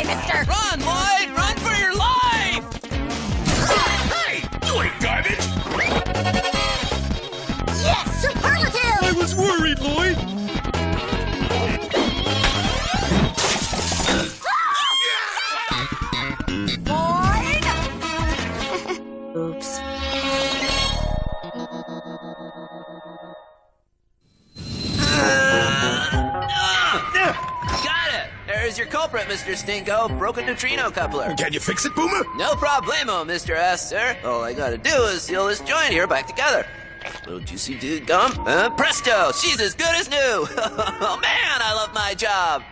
mister! Run, Lloyd! Run for your life! Hey! You ain't garbage! Yes! Superlative! I was worried, Lloyd. Oops. Got it! There's your culprit, Mr. Stinko. Broken neutrino coupler. Can you fix it, Boomer? No problemo, Mr. S, sir. All I gotta do is seal this joint here back together. Little juicy dude gum. Presto! She's as good as new! Oh, man, I love my job!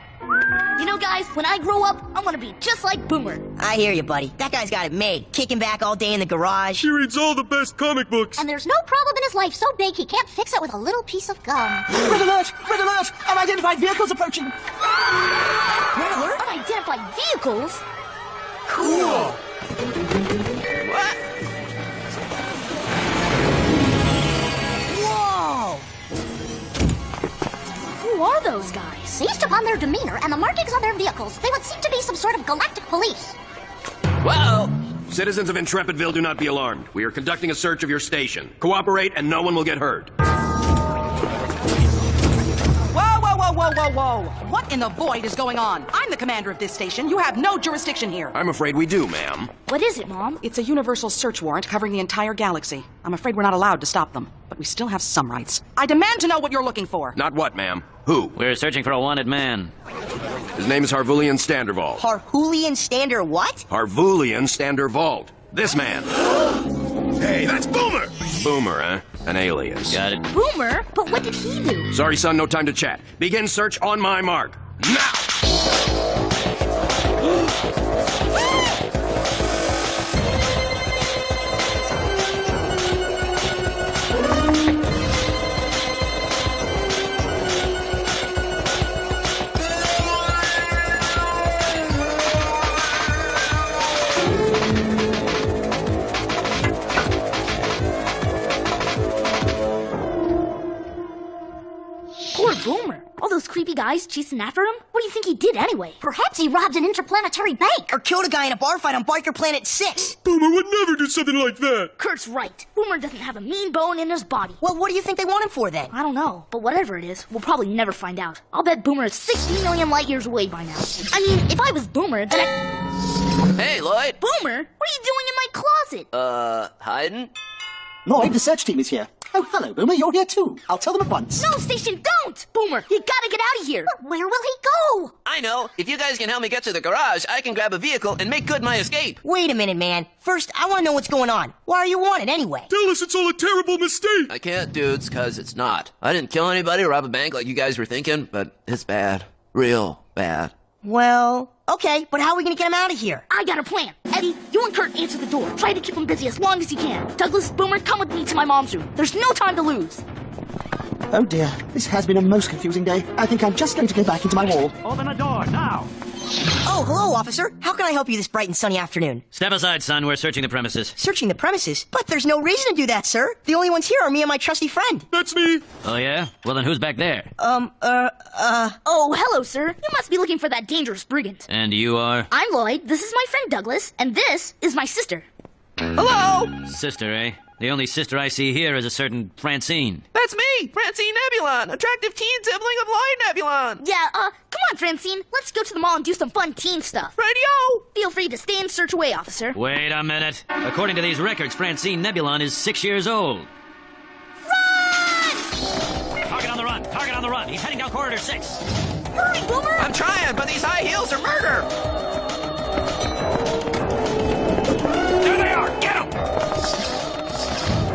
You know, guys, when I grow up, I want to be just like Boomer. I hear you, buddy. That guy's got it made. Kicking back all day in the garage. She reads all the best comic books. And there's no problem in his life so big he can't fix it with a little piece of gum. Red alert! Red alert! Unidentified vehicles approaching! Red alert? Unidentified vehicles? Cool. What? Whoa! Who are those guys? Based upon their demeanor and the markings on their vehicles, they would seem to be some sort of galactic police. Whoa! Citizens of Intrepidville, do not be alarmed. We are conducting a search of your station. Cooperate and no one will get hurt. Whoa, whoa, whoa, whoa, whoa, whoa! What in the void is going on? I'm the commander of this station. You have no jurisdiction here. I'm afraid we do, ma'am. What is it, Mom? It's a universal search warrant covering the entire galaxy. I'm afraid we're not allowed to stop them, but we still have some rights. I demand to know what you're looking for. Not what, ma'am? Who? We're searching for a wanted man. His name is Harvulian Standervault. Harhulian Stander what? Harvulian Standervault. This man. Hey, that's Boomer! Boomer, eh? An alias. Got it. Boomer? But what did he do? Sorry, son, no time to chat. Begin search on my mark. Now! Poor Boomer. All those creepy guys chasing after him? What do you think he did anyway? Perhaps he robbed an interplanetary bank. Or killed a guy in a bar fight on Biker Planet 6. Boomer would never do something like that. Kurt's right. Boomer doesn't have a mean bone in his body. Well, what do you think they want him for then? I don't know, but whatever it is, we'll probably never find out. I'll bet Boomer is 60 million light years away by now. I mean, if I was Boomer, then Hey, Lloyd! Boomer, what are you doing in my closet? Hiding? Lloyd, the search team is here. Oh, hello, Boomer, you're here too. I'll tell them at once. No, Station, don't! Boomer, you gotta get out of here! But where will he go? I know. If you guys can help me get to the garage, I can grab a vehicle and make good my escape. Wait a minute, man. First, I want to know what's going on. Why are you wanted anyway? Tell us it's all a terrible mistake. I can't, dudes, cause it's not. I didn't kill anybody or rob a bank like you guys were thinking, but it's bad. Real bad. Well, okay, but how are we going to get him out of here? I got a plan. Eddie, you and Kurt answer the door. Try to keep him busy as long as you can. Douglas, Boomer, come with me to my mom's room. There's no time to lose. Oh dear, this has been a most confusing day. I think I'm just going to go back into my hall. Open the door, now! Oh, hello, officer. How can I help you this bright and sunny afternoon? Step aside, son. We're searching the premises. Searching the premises? But there's no reason to do that, sir. The only ones here are me and my trusty friend. That's me. Oh, yeah? Well, then who's back there? Oh, hello, sir. You must be looking for that dangerous brigand. And you are? I'm Lloyd. This is my friend Douglas. And this is my sister. Hello! Sister, eh? The only sister I see here is a certain Francine. That's me, Francine Nebulon, attractive teen sibling of Lloyd Nebulon. Yeah, come on, Francine. Let's go to the mall and do some fun teen stuff. Radio! Feel free to stay and search away, officer. Wait a minute. According to these records, Francine Nebulon is 6 years old. Run! Target on the run! Target on the run! He's heading down corridor 6. Hurry, Boomer! I'm trying, but these high heels are murder! There they are! Get them!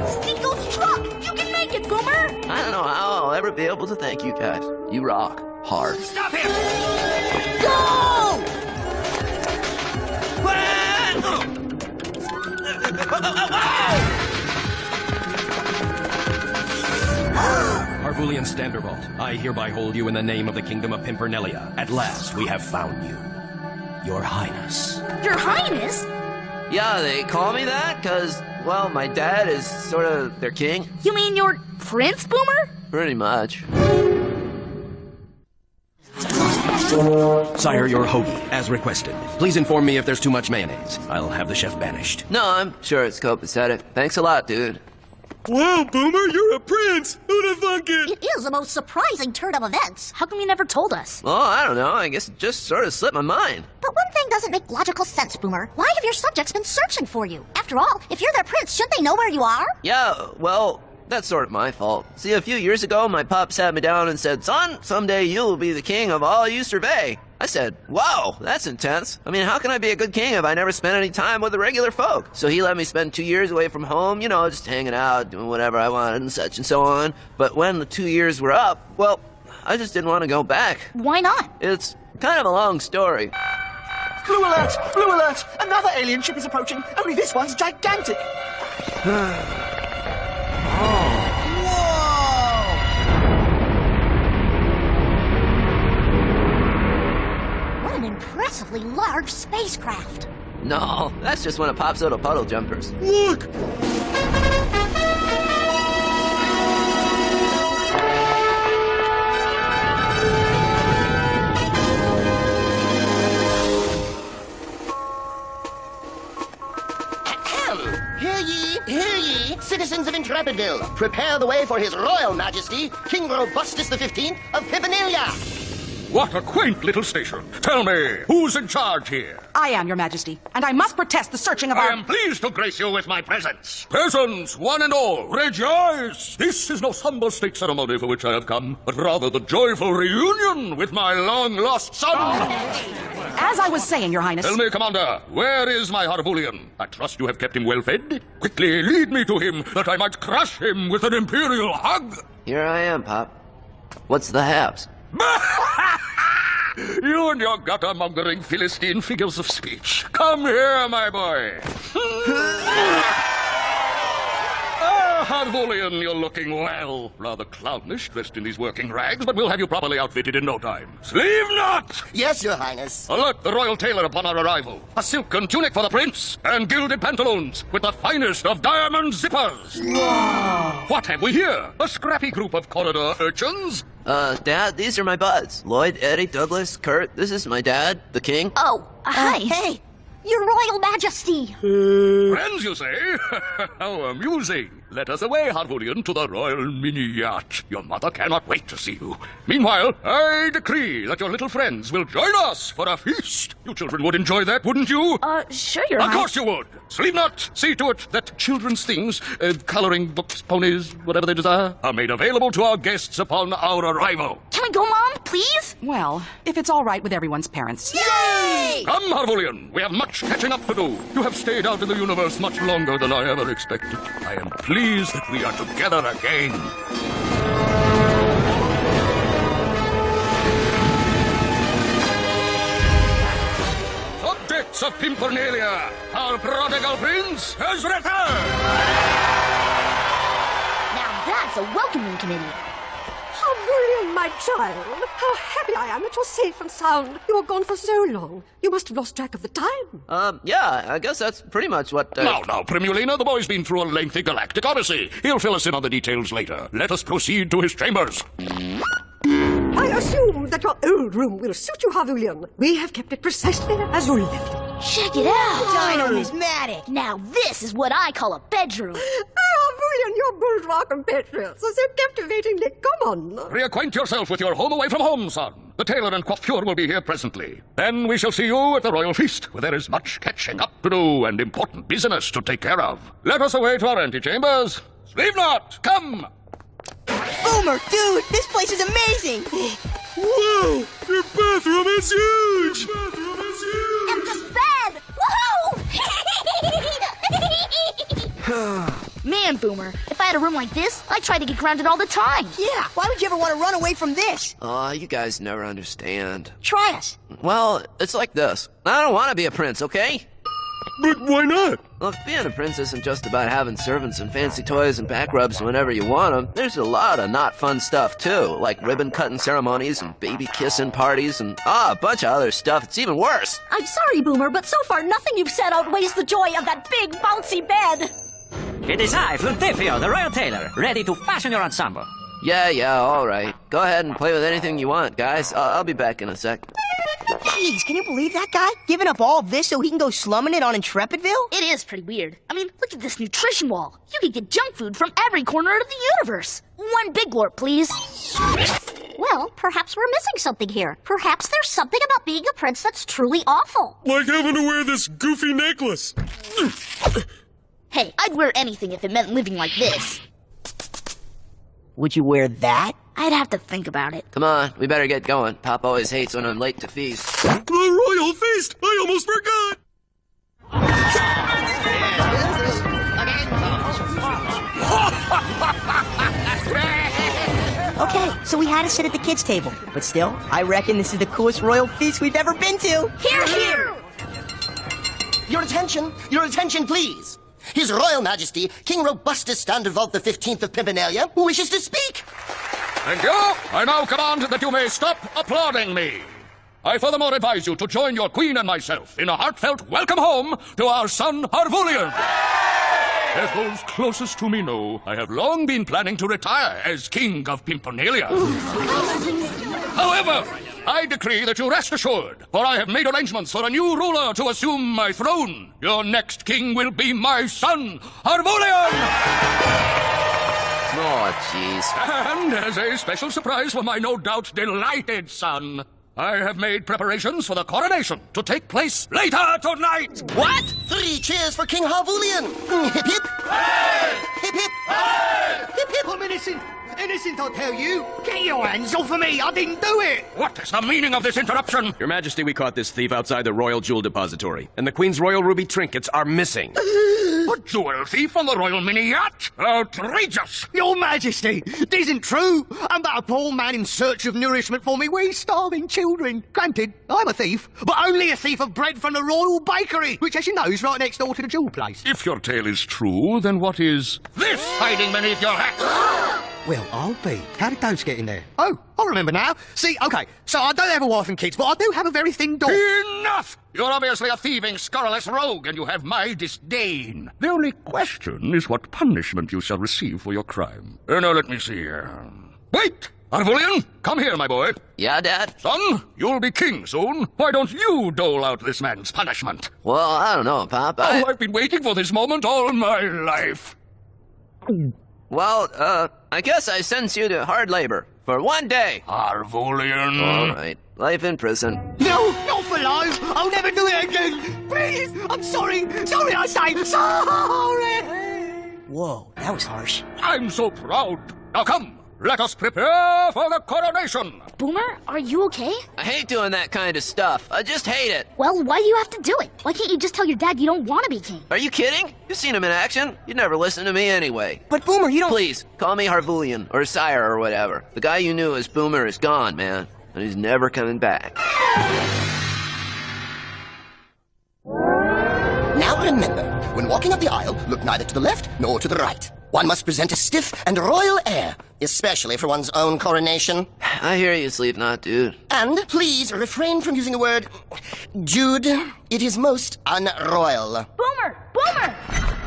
Stinko's truck! You can make it, Boomer! I don't know how I'll ever be able to thank you guys. You rock hard. Stop him! Go! Harvulian Standervault, I hereby hold you in the name of the Kingdom of Pimpernellia. At last, we have found you. Your Highness. Your Highness? Yeah, they call me that because, well, my dad is sort of their king. You mean your Prince, Boomer? Pretty much. Sire, your hoagie, as requested. Please inform me if there's too much mayonnaise. I'll have the chef banished. No, I'm sure it's copacetic. Thanks a lot, dude. Wow, Boomer, you're a prince! Who'd have thunk it? It is the most surprising turn of events. How come you never told us? Oh, I don't know. I guess it just sort of slipped my mind. But one thing doesn't make logical sense, Boomer. Why have your subjects been searching for you? After all, if you're their prince, shouldn't they know where you are? Yeah, well, that's sort of my fault. See, a few years ago, my pop sat me down and said, "Son, someday you'll be the king of all you survey." I said, "Whoa, that's intense. I mean, how can I be a good king if I never spent any time with the regular folk?" So he let me spend 2 years away from home, you know, just hanging out, doing whatever I wanted and such and so on. But when the 2 years were up, well, I just didn't want to go back. Why not? It's kind of a long story. Blue alert! Blue alert! Another alien ship is approaching, only this one's gigantic. What an impressively large spacecraft. No, that's just one of Pop's little puddle jumpers. Look! Hear ye, citizens of Intrepidville, prepare the way for His Royal Majesty, King Robustus XV of Pimpernilla. What a quaint little station. Tell me, who's in charge here? I am, Your Majesty, and I must protest the searching of I our... am pleased to grace you with my presence. Peasants, one and all, rejoice! This is no humble state ceremony for which I have come, but rather the joyful reunion with my long-lost son. As I was saying, Your Highness... Tell me, Commander, where is my Harvulian? I trust you have kept him well fed. Quickly lead me to him, that I might crush him with an imperial hug. Here I am, Pop. What's the haps? You and your gutter-mongering Philistine figures of speech. Come here, my boy. Harvulian, you're looking well. Rather clownish, dressed in these working rags, but we'll have you properly outfitted in no time. Sleeve knot! Yes, Your Highness. Alert the royal tailor upon our arrival. A silken tunic for the prince, and gilded pantaloons with the finest of diamond zippers. Whoa! What have we here? A scrappy group of corridor urchins? Dad, these are my buds. Lloyd, Eddie, Douglas, Kurt. This is my dad, the king. Oh, hi. Hey, Your Royal Majesty. Friends, you say? How amusing. Let us away, Harvulian, to the royal mini-yacht. Your mother cannot wait to see you. Meanwhile, I decree that your little friends will join us for a feast. You children would enjoy that, wouldn't you? Sure, Your Of Highness. course you would. Sleep not. See to it that children's things, coloring books, ponies, whatever they desire, are made available to our guests upon our arrival. Can we go, Mom, please? Well, if it's all right with everyone's parents. Yay! Come, Harvulian. We have much catching up to do. You have stayed out in the universe much longer than I ever expected. I am pleased that we are together again. Subjects of Pimpernilla, our prodigal prince has returned! Now that's a welcoming committee. Harvulian, my child, how happy I am that you're safe and sound. You were gone for so long. You must have lost track of the time. Yeah, I guess that's pretty much what, Now, Primulina, the boy's been through a lengthy galactic odyssey. He'll fill us in on the details later. Let us proceed to his chambers. I assume that your old room will suit you, Harvulian. We have kept it precisely as you left it. Check it out. Dino-mismatic. Now this is what I call a bedroom. Harvulian, your bourgeois compatriots are so captivatingly common. Reacquaint yourself with your home away from home, son. The tailor and coiffure will be here presently. Then we shall see you at the royal feast, where there is much catching up to do and important business to take care of. Let us away to our antechambers. Sleep not! Come! Boomer, dude, this place is amazing. Whoa! Your bathroom is huge! And this bed. Woohoo! Man, Boomer, if I had a room like this, I'd try to get grounded all the time. Yeah, why would you ever want to run away from this? Oh, you guys never understand. Try us. Well, it's like this. I don't want to be a prince, okay? But why not? Look, being a prince isn't just about having servants and fancy toys and back rubs whenever you want them. There's a lot of not fun stuff, too, like ribbon-cutting ceremonies and baby-kissing parties and, a bunch of other stuff. It's even worse. I'm sorry, Boomer, but so far nothing you've said outweighs the joy of that big, bouncy bed. It is I, Fluntefio, the royal tailor, ready to fashion your ensemble. Yeah, all right. Go ahead and play with anything you want, guys. I'll be back in a sec. Jeez, can you believe that guy? Giving up all this so he can go slumming it on Intrepidville? It is pretty weird. I mean, look at this nutrition wall. You can get junk food from every corner of the universe. One big glorp, please. Well, perhaps we're missing something here. Perhaps there's something about being a prince that's truly awful. Like having to wear this goofy necklace. Hey, I'd wear anything if it meant living like this. Would you wear that? I'd have to think about it. Come on, we better get going. Pop always hates when I'm late to feast. The royal feast! I almost forgot! Okay, so we had to sit at the kids' table. But still, I reckon this is the coolest royal feast we've ever been to. Here, here! Your attention, please. His Royal Majesty, King Robustus Standervolt the 15th of Pimpinalia, wishes to speak. Thank you. I now command that you may stop applauding me. I furthermore advise you to join your queen and myself in a heartfelt welcome home to our son Harvulian. As those closest to me know, I have long been planning to retire as King of Pimpinalia. However, I decree that you rest assured, for I have made arrangements for a new ruler to assume my throne. Your next king will be my son, Harvulian! Oh, jeez. And as a special surprise for my no doubt delighted son, I have made preparations for the coronation to take place later tonight. What? 3 cheers for King Harvulian. Hip hip. Hey! Hip hip. Hey! Hip hip. I'm innocent. Innocent, I tell you. Get your hands off of me. I didn't do it. What is the meaning of this interruption? Your Majesty, we caught this thief outside the Royal Jewel Depository, and the Queen's Royal Ruby trinkets are missing. A jewel thief on the Royal Mini Yacht? Outrageous! Your Majesty, it isn't true. I'm but a poor man in search of nourishment for me wee starving children. Granted, I'm a thief, but only a thief of bread from the Royal Bakery, which, as you know, is right next door to the jewel place. If your tale is true, then what is this hiding beneath your hat? Well, I'll be. How did those get in there? Oh, I remember now. See, okay, so I don't have a wife and kids, but I do have a very thin dog. Enough! You're obviously a thieving, scurrilous rogue, and you have my disdain. The only question is what punishment you shall receive for your crime. Now, let me see. Wait! Harvulian, come here, my boy. Yeah, Dad? Son, you'll be king soon. Why don't you dole out this man's punishment? Well, I don't know, Pop. I've been waiting for this moment all my life. Well, I guess I sentence you to hard labor for 1 day. Harvulian. All right. Life in prison. No, not for life. I'll never do it again. Please, I'm sorry. Sorry, I say. Sorry. Whoa, that was harsh. I'm so proud. Now come, let us prepare for the coronation. Boomer, are you okay? I hate doing that kind of stuff. I just hate it. Well, why do you have to do it? Why can't you just tell your dad you don't want to be king? Are you kidding? You've seen him in action. You'd never listen to me anyway. But Boomer, you don't... Please, call me Harvulian, or Sire, or whatever. The guy you knew as Boomer is gone, man. And he's never coming back. Now remember, when walking up the aisle, look neither to the left nor to the right. One must present a stiff and royal air, especially for one's own coronation. I hear you, Sleepknot, dude. And please refrain from using the word Jude. It is most unroyal. Boomer! Boomer!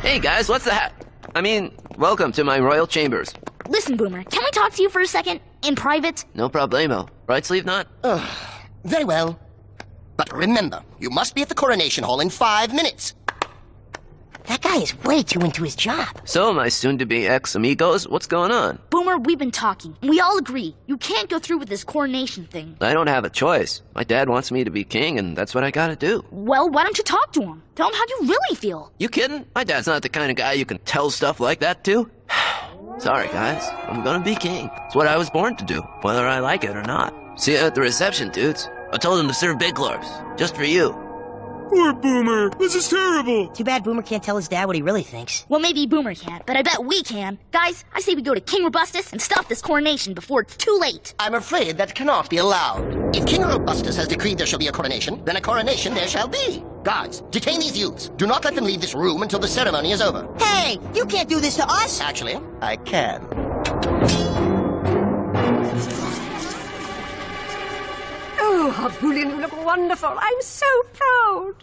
Hey, guys, what's that? I mean, welcome to my royal chambers. Listen, Boomer, can we talk to you for a second? In private? No problemo. Right, Sleepknot? Very well. But remember, you must be at the coronation hall in 5 minutes. That guy is way too into his job. So, my soon-to-be ex-amigos, what's going on? Boomer, we've been talking. We all agree. You can't go through with this coronation thing. I don't have a choice. My dad wants me to be king, and that's what I gotta do. Well, why don't you talk to him? Tell him how you really feel. You kidding? My dad's not the kind of guy you can tell stuff like that to. Sorry, guys. I'm gonna be king. It's what I was born to do, whether I like it or not. See you at the reception, dudes. I told him to serve big glorps, just for you. Poor Boomer. This is terrible. Too bad Boomer can't tell his dad what he really thinks. Well, maybe Boomer can't, but I bet we can. Guys, I say we go to King Robustus and stop this coronation before it's too late. I'm afraid that cannot be allowed. If King Robustus has decreed there shall be a coronation, then a coronation there shall be. Guards, detain these youths. Do not let them leave this room until the ceremony is over. Hey, you can't do this to us. Actually, I can. Oh, Harvulian, you look wonderful. I'm so proud.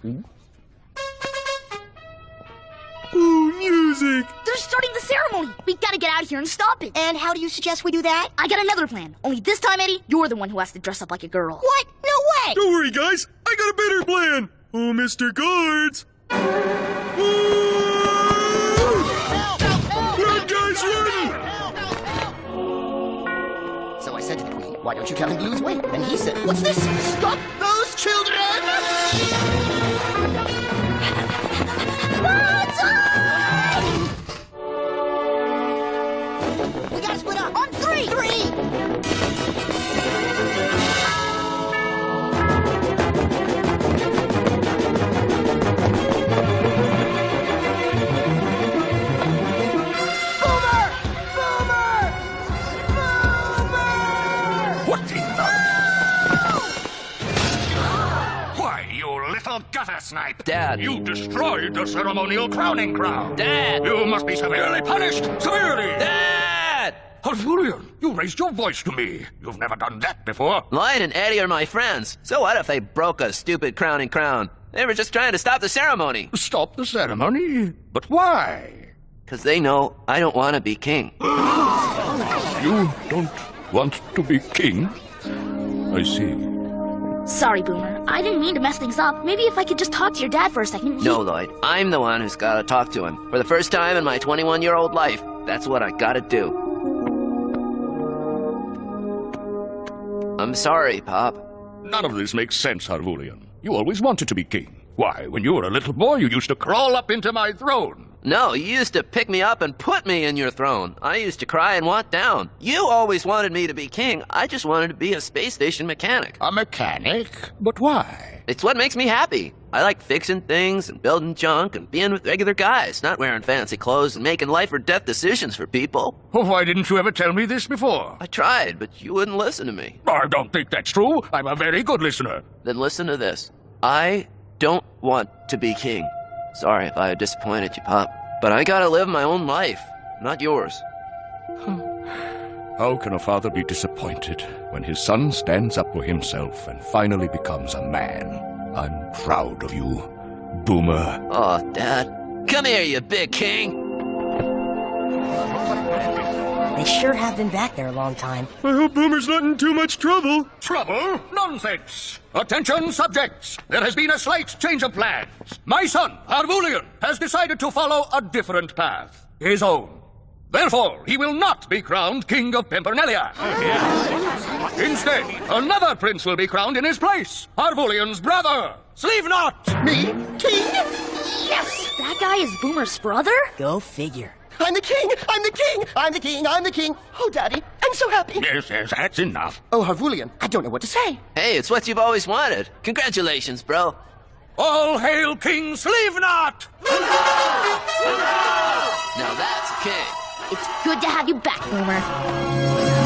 Ooh, music. They're starting the ceremony. We gotta get out of here and stop it. And how do you suggest we do that? I got another plan. Only this time, Eddie, you're the one who has to dress up like a girl. What? No way! Don't worry, guys. I got a better plan. Oh, Mr. Guards. Run, guys, run! So I said to the Queen, why don't you tell him to lose weight? And he said, what's this? Stop those children! We gotta split up. On three! What in the... Why, you little gutter snipe! Dad. You destroyed the ceremonial crowning crown! Dad! You must be severely punished! Severely! Dad! Harvulian, you raised your voice to me. You've never done that before. Lloyd and Eddie are my friends. So what if they broke a stupid crowning crown? They were just trying to stop the ceremony. Stop the ceremony? But why? Because they know I don't want to be king. You don't want to be king? I see. Sorry, Boomer. I didn't mean to mess things up. Maybe if I could just talk to your dad for a second. No, Lloyd. I'm the one who's got to talk to him. For the first time in my 21-year-old life, that's what I got to do. I'm sorry, Pop. None of this makes sense, Harvulian. You always wanted to be king. Why, when you were a little boy, you used to crawl up into my throne. No, you used to pick me up and put me in your throne. I used to cry and want down. You always wanted me to be king. I just wanted to be a space station mechanic. A mechanic? But why? It's what makes me happy. I like fixing things and building junk and being with regular guys, not wearing fancy clothes and making life or death decisions for people. Why didn't you ever tell me this before? I tried, but you wouldn't listen to me. I don't think that's true. I'm a very good listener. Then listen to this. I don't want to be king. Sorry if I disappointed you, Pop. But I gotta live my own life, not yours. How can a father be disappointed when his son stands up for himself and finally becomes a man? I'm proud of you, Boomer. Oh, Dad. Come here, you big king. They sure have been back there a long time. I hope Boomer's not in too much trouble. Trouble? Nonsense! Attention, subjects! There has been a slight change of plans. My son, Harvulian, has decided to follow a different path. His own. Therefore, he will not be crowned King of Pimpernellia. Instead, another prince will be crowned in his place. Harvulian's brother, Sleevenot. Me? King? Yes! That guy is Boomer's brother? Go figure. I'm the king! I'm the king! I'm the king! I'm the king! Oh, Daddy, I'm so happy! Yes, that's enough. Oh, Harvulian, I don't know what to say. Hey, it's what you've always wanted. Congratulations, bro. All hail King Sleevenot! Now that's a king. It's good to have you back, Boomer.